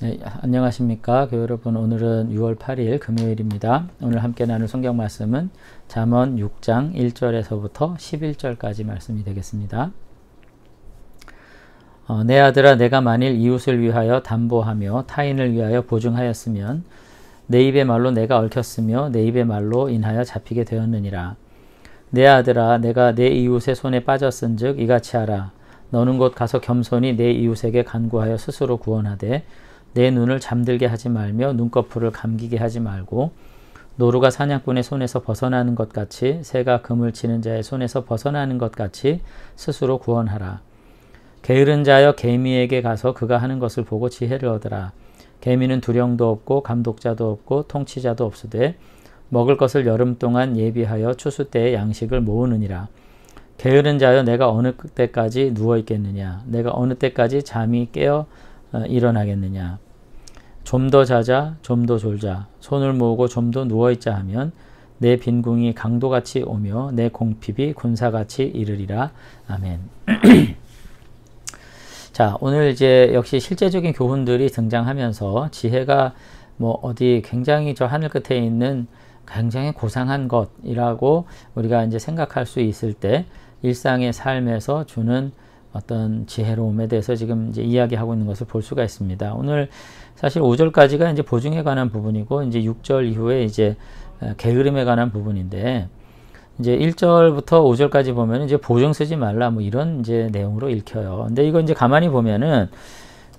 네, 안녕하십니까 교회 여러분. 오늘은 6월 8일 금요일입니다. 오늘 함께 나눌 성경 말씀은 잠언 6장 1절에서부터 11절까지 말씀이 되겠습니다. 내 아들아, 내가 만일 이웃을 위하여 담보하며 타인을 위하여 보증하였으면 내 입의 말로 내가 얽혔으며 내 입의 말로 인하여 잡히게 되었느니라. 내 아들아, 내가 내 이웃의 손에 빠졌은즉 이같이 하라. 너는 곧 가서 겸손히 내 이웃에게 간구하여 스스로 구원하되 내 눈을 잠들게 하지 말며 눈꺼풀을 감기게 하지 말고 노루가 사냥꾼의 손에서 벗어나는 것 같이 새가 그물 치는 자의 손에서 벗어나는 것 같이 스스로 구원하라. 게으른 자여 개미에게 가서 그가 하는 것을 보고 지혜를 얻으라. 개미는 두령도 없고 감독자도 없고 통치자도 없으되 먹을 것을 여름 동안 예비하여 추수 때에 양식을 모으느니라. 게으른 자여 내가 어느 때까지 누워 있겠느냐. 내가 어느 때까지 잠이 깨어 일어나겠느냐. 좀 더 자자, 좀 더 졸자, 손을 모으고 좀 더 누워있자 하면 내 빈궁이 강도같이 오며 내 공핍이 군사같이 이르리라. 아멘. 자, 오늘 이제 역시 실제적인 교훈들이 등장하면서 지혜가 뭐 어디 굉장히 저 하늘 끝에 있는 굉장히 고상한 것이라고 우리가 이제 생각할 수 있을 때 일상의 삶에서 주는 어떤 지혜로움에 대해서 지금 이제 이야기하고 있는 것을 볼 수가 있습니다. 오늘 사실 5절까지가 이제 보증에 관한 부분이고 이제 6절 이후에 이제 게으름에 관한 부분인데 이제 1절부터 5절까지 보면 이제 보증 쓰지 말라 뭐 이런 이제 내용으로 읽혀요. 근데 이거 이제 가만히 보면은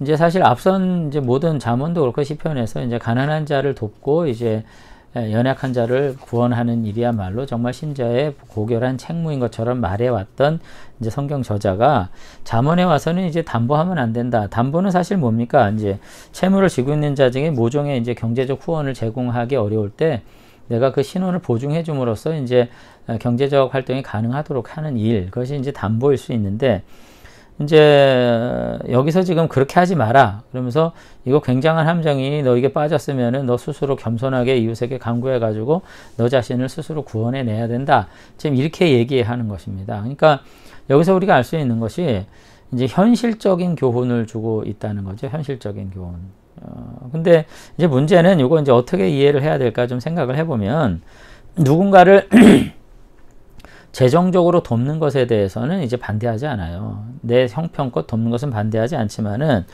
이제 사실 앞선 이제 모든 잠언도 그렇고 시편에서 이제 가난한 자를 돕고 이제 연약한 자를 구원하는 일이야말로 정말 신자의 고결한 책무인 것처럼 말해왔던 이제 성경 저자가 잠언에 와서는 이제 담보하면 안 된다. 담보는 사실 뭡니까? 이제 채무를 지고 있는 자 중에 모종의 이제 경제적 후원을 제공하기 어려울 때 내가 그 신원을 보증해 줌으로써 이제 경제적 활동이 가능하도록 하는 일, 그것이 이제 담보일 수 있는데 이제 여기서 지금 그렇게 하지 마라 그러면서 이거 굉장한 함정이 너에게 빠졌으면은 너 스스로 겸손하게 이웃에게 간구해 가지고 너 자신을 스스로 구원해 내야 된다. 지금 이렇게 얘기하는 것입니다. 그러니까 여기서 우리가 알 수 있는 것이 이제 현실적인 교훈을 주고 있다는 거죠. 현실적인 교훈. 근데 이제 문제는 이거 이제 어떻게 이해를 해야 될까 좀 생각을 해보면 누군가를 재정적으로 돕는 것에 대해서는 이제 반대하지 않아요. 내 형편껏 돕는 것은 반대하지 않지만은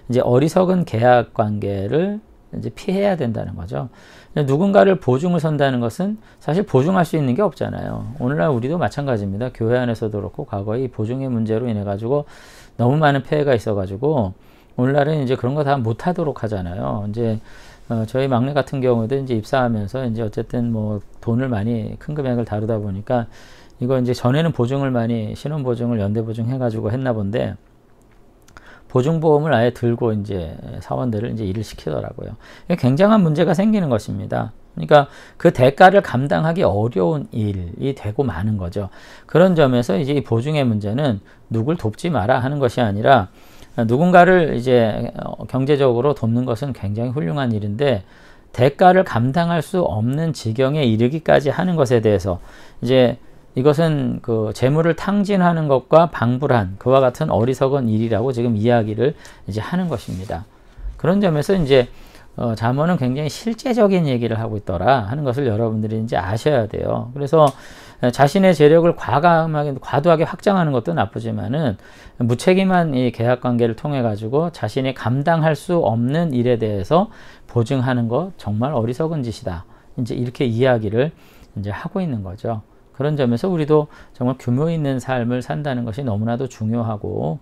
이제 어리석은 계약 관계를 이제 피해야 된다는 거죠. 누군가를 보증을 선다는 것은 사실 보증할 수 있는 게 없잖아요. 오늘날 우리도 마찬가지입니다. 교회 안에서도 그렇고 과거에 이 보증의 문제로 인해 가지고 너무 많은 폐해가 있어 가지고 오늘날은 이제 그런 거 다 못하도록 하잖아요. 이제 저희 막내 같은 경우도 이제 입사하면서 이제 어쨌든 뭐 돈을 많이 큰 금액을 다루다 보니까 이거 이제 전에는 보증을 많이 신혼보증을 연대보증 해가지고 했나 본데 보증보험을 아예 들고 이제 사원들을 이제 일을 시키더라고요. 굉장한 문제가 생기는 것입니다. 그러니까 그 대가를 감당하기 어려운 일이 되고 마는 거죠. 그런 점에서 이제 이 보증의 문제는 누굴 돕지 마라 하는 것이 아니라 누군가를 이제 경제적으로 돕는 것은 굉장히 훌륭한 일인데 대가를 감당할 수 없는 지경에 이르기까지 하는 것에 대해서 이제 이것은 그 재물을 탕진하는 것과 방불한 그와 같은 어리석은 일이라고 지금 이야기를 이제 하는 것입니다. 그런 점에서 이제 잠언은 굉장히 실제적인 얘기를 하고 있더라 하는 것을 여러분들이 이제 아셔야 돼요. 그래서 자신의 재력을 과도하게 확장하는 것도 나쁘지만은 무책임한 이 계약 관계를 통해 가지고 자신이 감당할 수 없는 일에 대해서 보증하는 것 정말 어리석은 짓이다. 이제 이렇게 이야기를 이제 하고 있는 거죠. 그런 점에서 우리도 정말 규모 있는 삶을 산다는 것이 너무나도 중요하고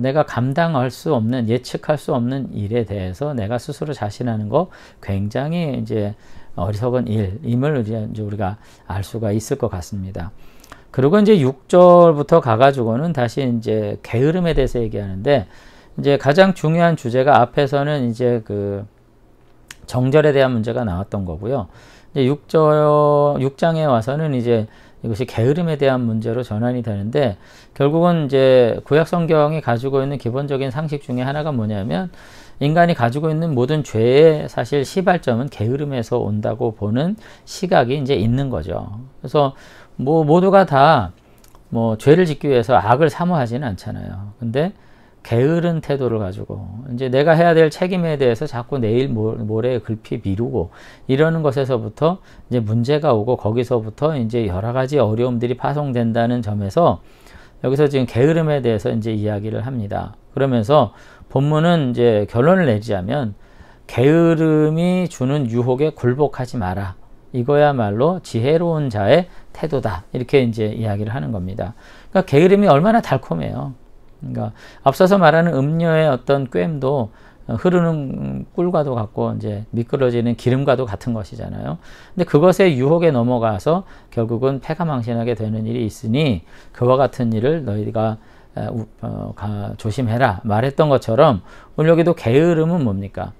내가 감당할 수 없는 예측할 수 없는 일에 대해서 내가 스스로 자신하는 거 굉장히 이제 어리석은 일임을 이제 우리가 알 수가 있을 것 같습니다. 그리고 이제 6절부터 가가지고는 다시 이제 게으름에 대해서 얘기하는데 이제 가장 중요한 주제가 앞에서는 이제 그 정절에 대한 문제가 나왔던 거고요. 이제 6장에 와서는 이제 이것이 게으름에 대한 문제로 전환이 되는데 결국은 이제 구약 성경이 가지고 있는 기본적인 상식 중에 하나가 뭐냐면 인간이 가지고 있는 모든 죄의 사실 시발점은 게으름에서 온다고 보는 시각이 이제 있는 거죠. 그래서 뭐 모두가 다 뭐 죄를 짓기 위해서 악을 사모하지는 않잖아요. 근데 게으른 태도를 가지고 이제 내가 해야 될 책임에 대해서 자꾸 내일 모레 글피 미루고 이러는 것에서부터 이제 문제가 오고 거기서부터 이제 여러 가지 어려움들이 파송된다는 점에서 여기서 지금 게으름에 대해서 이제 이야기를 합니다. 그러면서 본문은 이제 결론을 내리자면 게으름이 주는 유혹에 굴복하지 마라. 이거야말로 지혜로운 자의 태도다. 이렇게 이제 이야기를 하는 겁니다. 그러니까 게으름이 얼마나 달콤해요. 그러니까 앞서서 말하는 음료의 어떤 꿰임도 흐르는 꿀과도 같고 이제 미끄러지는 기름과도 같은 것이잖아요. 근데 그것의 유혹에 넘어가서 결국은 패가망신하게 되는 일이 있으니 그와 같은 일을 너희가 조심해라 말했던 것처럼 오늘 여기도 게으름은 뭡니까?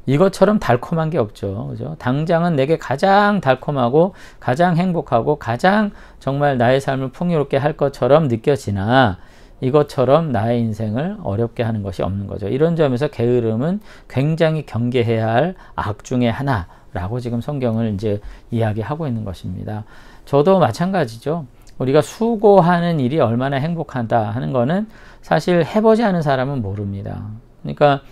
이것처럼 달콤한 게 없죠. 그죠? 당장은 내게 가장 달콤하고 가장 행복하고 가장 정말 나의 삶을 풍요롭게 할 것처럼 느껴지나 이것처럼 나의 인생을 어렵게 하는 것이 없는 거죠. 이런 점에서 게으름은 굉장히 경계해야 할 악 중에 하나라고 지금 성경을 이제 이야기하고 있는 것입니다. 저도 마찬가지죠. 우리가 수고하는 일이 얼마나 행복하다 하는 거는 사실 해보지 않은 사람은 모릅니다. 그러니까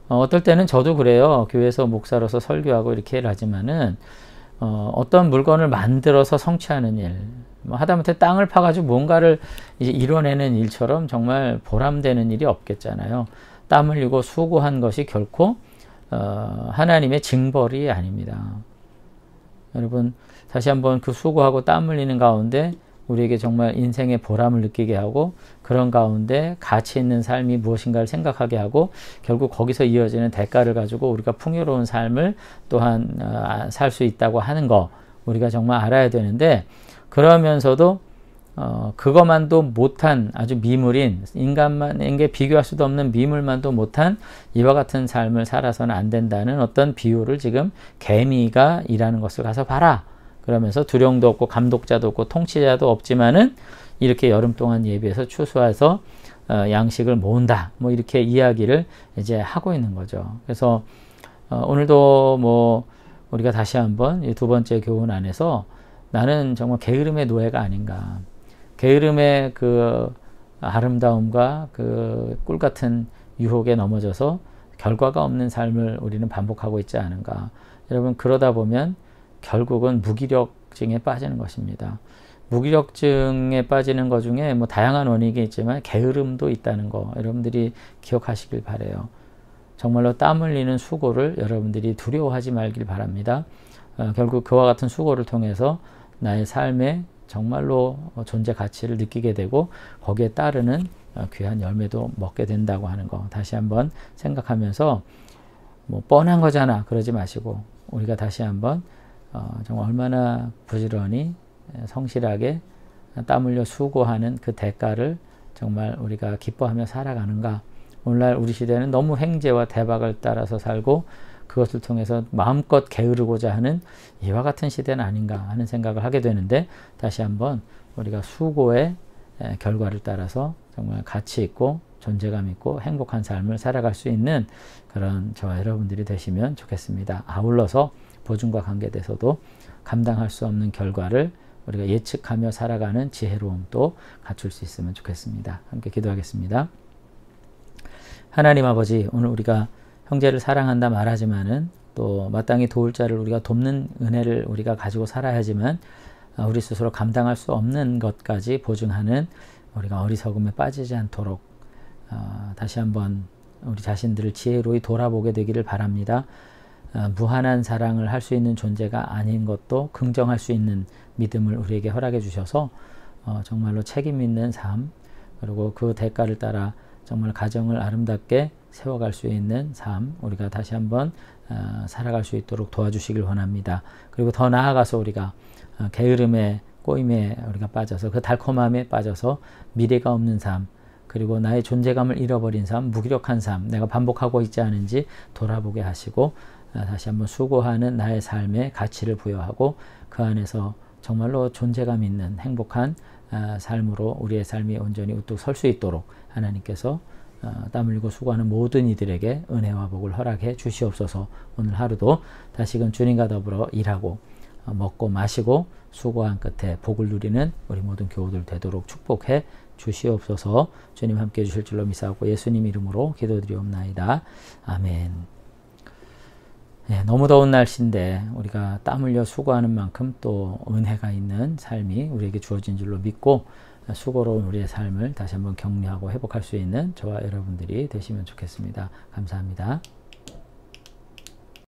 어떨 때는 저도 그래요. 교회에서 목사로서 설교하고 이렇게 하지만은 어떤 물건을 만들어서 성취하는 일, 하다못해 땅을 파가지고 뭔가를 이제 이뤄내는 일처럼 정말 보람되는 일이 없겠잖아요. 땀 흘리고 수고한 것이 결코 하나님의 징벌이 아닙니다. 여러분 다시 한번 그 수고하고 땀 흘리는 가운데 우리에게 정말 인생의 보람을 느끼게 하고 그런 가운데 가치 있는 삶이 무엇인가를 생각하게 하고 결국 거기서 이어지는 대가를 가지고 우리가 풍요로운 삶을 또한 살 수 있다고 하는 거 우리가 정말 알아야 되는데 그러면서도 그것만도 못한 아주 미물인 인간에게 비교할 수도 없는 미물만도 못한 이와 같은 삶을 살아서는 안 된다는 어떤 비유를 지금 개미가 일하는 것을 가서 봐라. 그러면서 두령도 없고 감독자도 없고 통치자도 없지만은 이렇게 여름 동안 예비해서 추수해서 양식을 모은다. 뭐 이렇게 이야기를 이제 하고 있는 거죠. 그래서 오늘도 뭐 우리가 다시 한번 이 두 번째 교훈 안에서 나는 정말 게으름의 노예가 아닌가. 게으름의 그 아름다움과 그 꿀 같은 유혹에 넘어져서 결과가 없는 삶을 우리는 반복하고 있지 않은가. 여러분 그러다 보면 결국은 무기력증에 빠지는 것입니다. 무기력증에 빠지는 것 중에 뭐 다양한 원인이 있지만 게으름도 있다는 거 여러분들이 기억하시길 바래요. 정말로 땀 흘리는 수고를 여러분들이 두려워하지 말길 바랍니다. 결국 그와 같은 수고를 통해서 나의 삶에 정말로 존재 가치를 느끼게 되고 거기에 따르는 귀한 열매도 먹게 된다고 하는 거 다시 한번 생각하면서 뭐 뻔한 거잖아 그러지 마시고 우리가 다시 한번 정말 얼마나 부지런히 성실하게 땀 흘려 수고하는 그 대가를 정말 우리가 기뻐하며 살아가는가. 오늘날 우리 시대는 너무 횡재와 대박을 따라서 살고 그것을 통해서 마음껏 게으르고자 하는 이와 같은 시대는 아닌가 하는 생각을 하게 되는데 다시 한번 우리가 수고의 결과를 따라서 정말 가치 있고 존재감 있고 행복한 삶을 살아갈 수 있는 그런 저와 여러분들이 되시면 좋겠습니다. 아울러서 보증과 관계돼서도 감당할 수 없는 결과를 우리가 예측하며 살아가는 지혜로움도 갖출 수 있으면 좋겠습니다. 함께 기도하겠습니다. 하나님 아버지, 오늘 우리가 형제를 사랑한다 말하지만은 또 마땅히 도울 자를 우리가 돕는 은혜를 우리가 가지고 살아야지만 우리 스스로 감당할 수 없는 것까지 보증하는 우리가 어리석음에 빠지지 않도록 다시 한번 우리 자신들을 지혜로이 돌아보게 되기를 바랍니다. 무한한 사랑을 할 수 있는 존재가 아닌 것도 긍정할 수 있는 믿음을 우리에게 허락해 주셔서 정말로 책임 있는 삶 그리고 그 대가를 따라 정말 가정을 아름답게 세워갈 수 있는 삶 우리가 다시 한번 살아갈 수 있도록 도와주시길 원합니다. 그리고 더 나아가서 우리가 게으름에 꼬임에 우리가 빠져서 그 달콤함에 빠져서 미래가 없는 삶 그리고 나의 존재감을 잃어버린 삶 무기력한 삶 내가 반복하고 있지 않은지 돌아보게 하시고 다시 한번 수고하는 나의 삶에 가치를 부여하고 그 안에서 정말로 존재감 있는 행복한 삶으로 우리의 삶이 온전히 우뚝 설 수 있도록 하나님께서 땀 흘리고 수고하는 모든 이들에게 은혜와 복을 허락해 주시옵소서. 오늘 하루도 다시금 주님과 더불어 일하고 먹고 마시고 수고한 끝에 복을 누리는 우리 모든 교우들 되도록 축복해 주시옵소서. 주님 함께 해주실 줄로 믿사옵고 예수님 이름으로 기도드리옵나이다. 아멘. 네, 너무 더운 날씨인데 우리가 땀 흘려 수고하는 만큼 또 은혜가 있는 삶이 우리에게 주어진 줄로 믿고 수고로운 우리의 삶을 다시 한번 격려하고 회복할 수 있는 저와 여러분들이 되시면 좋겠습니다. 감사합니다.